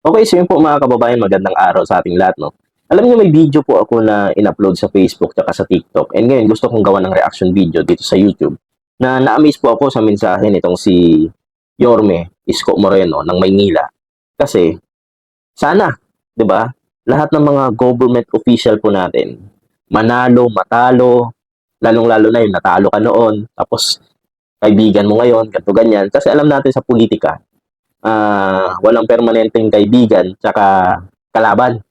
Okay, so yun po mga kababayan, magandang araw sa ating lahat, no? Alam niyo may video po ako na in-upload sa Facebook at sa TikTok. And ngayon gusto kong gawa ng reaction video dito sa YouTube na na-amaze po ako sa mensahe nitong si Yorme Isko Moreno ng Maynila. Kasi sana, 'di ba? Lahat ng mga government official po natin, manalo, matalo, lalong-lalo na yung natalo ka noon, tapos kaibigan mo ngayon, ganito ganyan. Kasi alam natin sa politika, walang permanenteng kaibigan tsaka kalaban.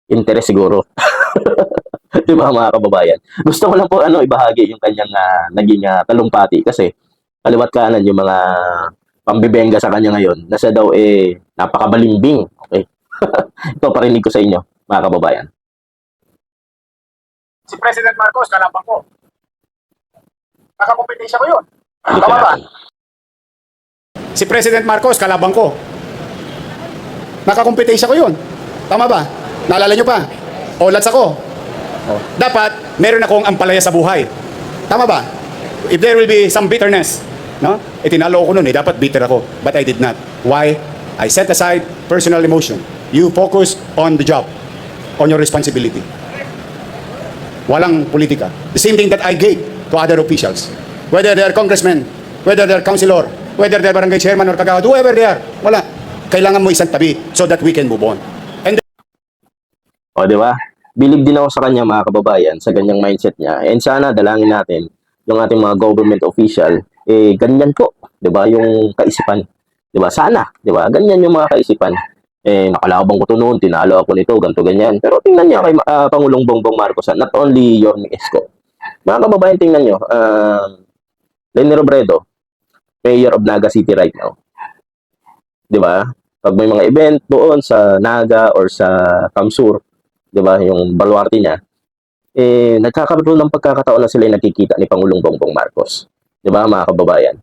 Interes siguro. 'Di ba mga kababayan? Gusto ko lang po ibahagi yung kanyang naging talumpati kasi kaliwat kanan yung mga pambibenga sa kanya ngayon na siya daw napakabalimbing. Okay. Ito parinig ko sa inyo mga kababayan. Si President Marcos, kalaban ko. Nakakompetensya ko yun. Hindi Tama ba? natin. Si President Marcos, kalaban ko. Nakakompetensya ko yun. Tama ba? Naalala nyo pa? Olats ako. Dapat, meron akong ampalaya sa buhay. Tama ba? If there will be some bitterness, no? Tinalo ko nun dapat bitter ako. But I did not. Why? I set aside personal emotion. You focus on the job, on your responsibility. Walang politika. The same thing that I gave to other officials. Whether they are congressmen, whether they are councilor, whether they are barangay chairman or kagawad, whoever they are, wala. Kailangan mo isang tabi so that we can move on. And O, di ba? Bilib din ako sa kanya mga kababayan, sa ganyang mindset niya. And sana dalangin natin yung ating mga government official, ganyan po, di ba? Yung kaisipan, di ba? Sana, di ba? Ganyan yung mga kaisipan. Nakalabang ko to noon, tinalo ako nito, ganito, ganyan. Pero tingnan niyo kay Pangulong Bongbong Marcos, not only Yorme Isko. Mga kababayan, tingnan niyo, Leni Robredo, Mayor of Naga City right now. Di ba? Pag may mga event doon sa Naga or sa Kamsur, di ba, yung baluarte niya, nagkakaroon ng pagkakataon na sila nakikita ni Pangulong Bongbong Marcos. Di ba, mga kababayan?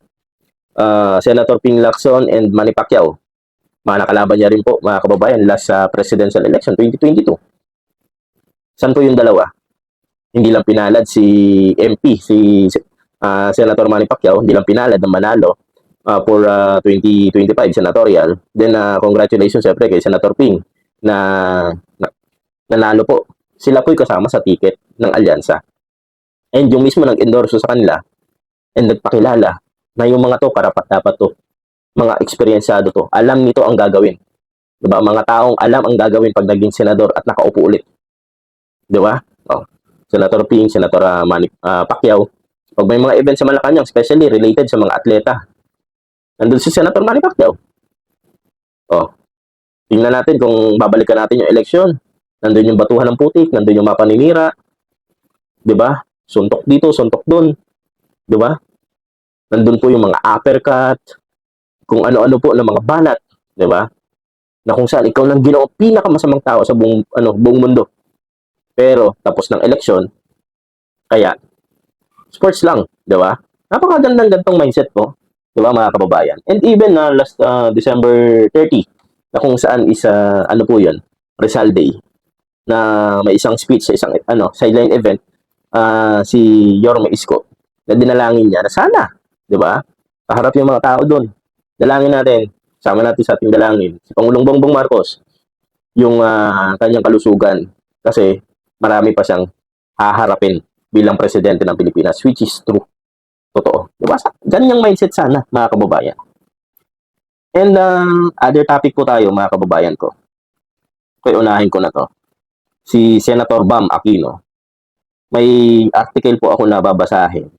Senator Ping Lacson and Manny Pacquiao, mga nakalaban niya rin po, mga kababayan, last sa presidential election 2022. Saan po yung dalawa? Hindi lang pinalad si MP, si Senator Manny Pacquiao, hindi lang pinalad na manalo for 2025 senatorial. Then congratulations siyempre kay Senator Ping na nanalo po. Sila po'y kasama sa ticket ng alyansa. And yung mismo nag-endorso sa kanila and nagpakilala na yung mga to karapat dapat to, mga eksperyensado to, alam nito ang gagawin. Diba? Mga taong alam ang gagawin pag naging senador at nakaupo ulit. Diba? Oh. Senator Ping, Senator Manny Pacquiao. Pag may mga event sa Malacanang, especially related sa mga atleta, nandun si Senator Manny Pacquiao. Oh. Tingnan natin kung babalikan natin yung eleksyon. Nandun yung batuhan ng putik, nandun yung mapaninira. Diba? Suntok dito, suntok dun. Diba? Nandun po yung mga uppercut, kung ano-ano po ng mga banat, 'di ba? Na kung saan ikaw nang ginawang pinakamasamang tao sa buong mundo. Pero tapos ng eleksyon, kaya sports lang, 'di ba? Napakagandang gantong mindset po, 'di ba mga kababayan? And even last December 30, na kung saan isa ano po 'yon, Rizal Day, na may isang speech sa isang sideline event, si Yorme Isko, na dinalangin niya na sana, 'di ba? Kaharap yung mga tao doon. Dalangin natin, sama natin sa ating dalangin, si Pangulong Bongbong Marcos, yung kanyang kalusugan. Kasi marami pa siyang haharapin bilang presidente ng Pilipinas, which is true. Totoo. Diba? Ganyang mindset sana, mga kababayan. And other topic po tayo, mga kababayan ko. Kaya unahin ko na to. Si Senator Bam Aquino. May article po ako na babasahin,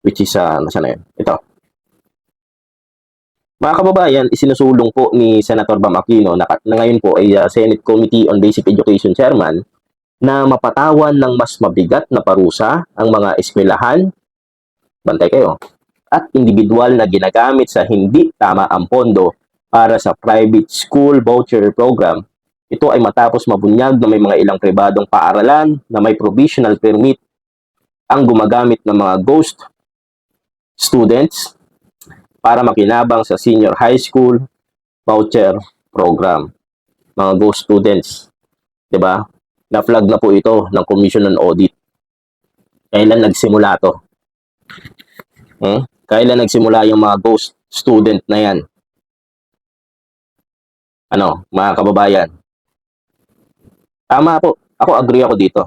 which is, nasa na yun? Ito. Mga kababayan, isinusulong po ni Senator Bam Aquino na ngayon po ay Senate Committee on Basic Education Chairman na mapatawan ng mas mabigat na parusa ang mga eskwelahan, bantay kayo, at individual na ginagamit sa hindi tama ang pondo para sa private school voucher program. Ito ay matapos mabunyag na may mga ilang pribadong paaralan na may provisional permit ang gumagamit ng mga ghost students para makinabang sa senior high school voucher program. Mga ghost students. 'Di ba? Na-flag na po ito ng Commission on Audit. Kailan nagsimula to? Kailan nagsimula yung mga ghost student na yan? mga kababayan. Tama po. Ako agree ako dito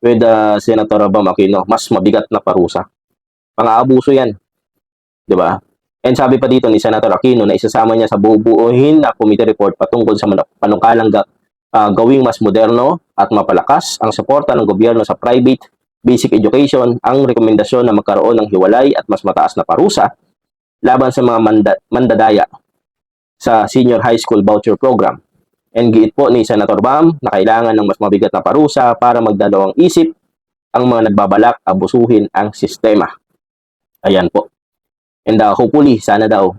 with Senator Bam Aquino. Mas mabigat na parusa. Pang-aabuso 'yan, 'di ba? And sabi pa dito ni Senator Aquino na isasama niya sa bubuuhin na committee report patungkol sa panukalang gawing mas moderno at mapalakas ang suporta ng gobyerno sa private basic education, ang rekomendasyon na magkaroon ng hiwalay at mas mataas na parusa laban sa mga mandadaya sa senior high school voucher program. And giit po ni Senator Bam na kailangan ng mas mabigat na parusa para magdalawang isip ang mga nagbabalak abusuhin ang sistema. Ayan po. And hopefully, sana daw,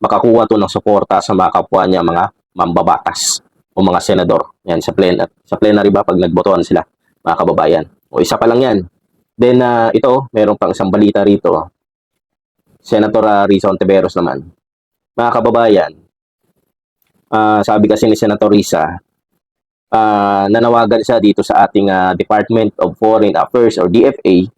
makakuha to ng suporta sa mga kapwa niya, mga mambabatas o mga senador. Yan, sa plenary ba, pag nagbotohan sila, mga kababayan. O isa pa lang yan. Then, ito, meron pang isang balita rito. Senator Risa Ontiveros naman. Mga kababayan, sabi kasi ni Senator Risa, nanawagan siya dito sa ating Department of Foreign Affairs or DFA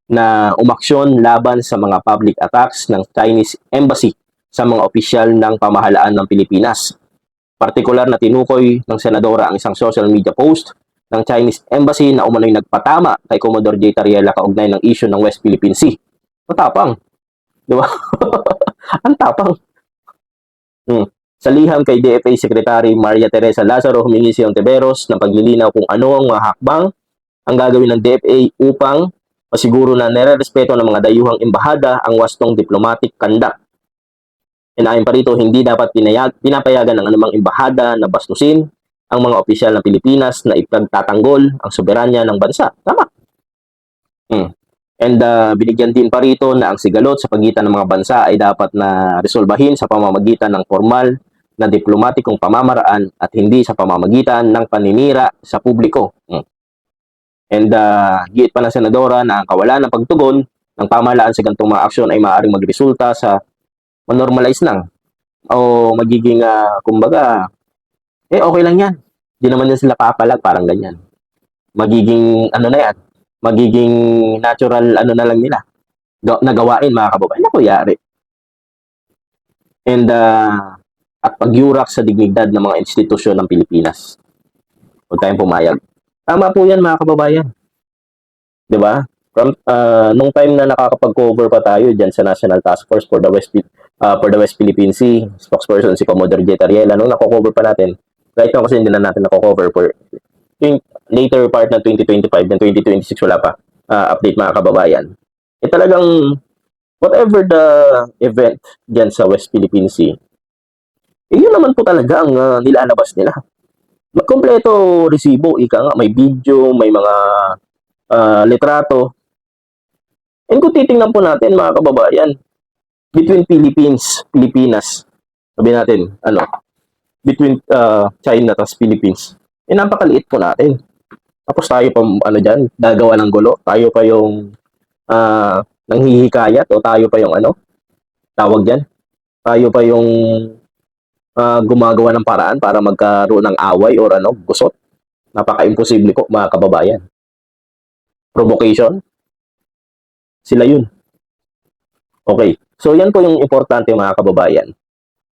na umaksyon laban sa mga public attacks ng Chinese Embassy sa mga opisyal ng pamahalaan ng Pilipinas. Partikular na tinukoy ng senadora ang isang social media post ng Chinese Embassy na umano'y nagpatama kay Commodore J. Tariela kaugnay ng issue ng West Philippine Sea. Matapang. Di ba? Ang tapang. Sa liham kay DFA Secretary Maria Teresa Lazaro, humingi si Ontiveros ng paglilinaw kung ano ang mga hakbang ang gagawin ng DFA upang masiguro na nire-respeto ng mga dayuhang embahada ang wastong diplomatic conduct. And ayon pa rito, hindi dapat pinapayagan ng anumang embahada na bastusin ang mga opisyal ng Pilipinas na ipagtatanggol ang soberanya ng bansa. Tama. And binigyan din pa rito na ang sigalot sa pagitan ng mga bansa ay dapat na resolbahin sa pamamagitan ng formal na diplomatikong pamamaraan at hindi sa pamamagitan ng paninira sa publiko. And giit pa ng senadora na ang kawalan ng pagtugon ng pamahalaan sa ganitong mga aksyon ay maaaring magresulta sa manormalize lang o magiging kumbaga okay lang yan. Di naman yan sila papalag, parang ganyan. Magiging na yan, magiging natural na lang nila nagawain, mga kababayan. Ako yari. And at pagyurak sa dignidad ng mga institusyon ng Pilipinas. Huwag tayong pumayag. Tama po yan, mga kababayan. Di ba? Nung time na nakakapag-cover pa tayo dyan sa National Task Force for the West Philippine Sea, spokesperson si Commodore J. Tariela, nung nako-cover pa natin, right now kasi hindi na natin nako-cover for yung later part ng 2025 and 2026, wala pa update, mga kababayan. Talagang whatever the event dyan sa West Philippine Sea, yun naman po talaga ang nilalabas nila. Magkompleto resibo, ika nga, may video, may mga litrato. And kung titingnan po natin, mga kababayan, between Pilipinas, sabi natin, between China at Philippines, napakaliit po natin. Tapos tayo pa, dyan, gagawa ng gulo. Tayo pa yung nanghihikayat o tayo pa yung tawag dyan. Tayo pa yung gumagawa ng paraan para magkaroon ng away or gusot. Napaka-imposible po, mga kababayan. Provocation. Sila yun. Okay. So, yan po yung importante, mga kababayan.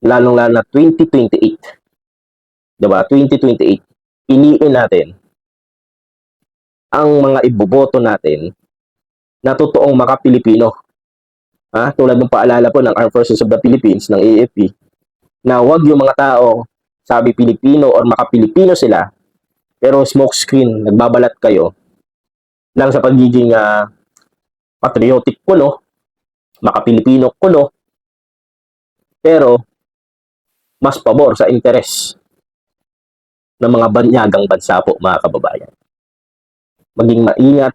Lalong-lalo na 2028. Diba? 2028. Iniin natin ang mga iboboto natin na totoong maka-Pilipino. Tulad ng paalala po ng Armed Forces of the Philippines, ng AFP, na wag yung mga tao sabi Pilipino or maka-Pilipino sila, pero smokescreen, nagbabalat kayo lang sa pagiging patriotic kuno, maka-Pilipino kuno, pero mas pabor sa interes ng mga banyagang bansa po, mga kababayan. Maging maingat,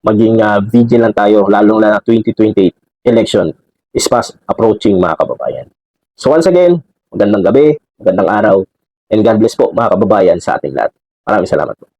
maging vigilant tayo, lalong na 2028 election is fast approaching, mga kababayan. So once again, magandang gabi, magandang araw, and God bless po, mga kababayan, sa ating lahat. Maraming salamat po.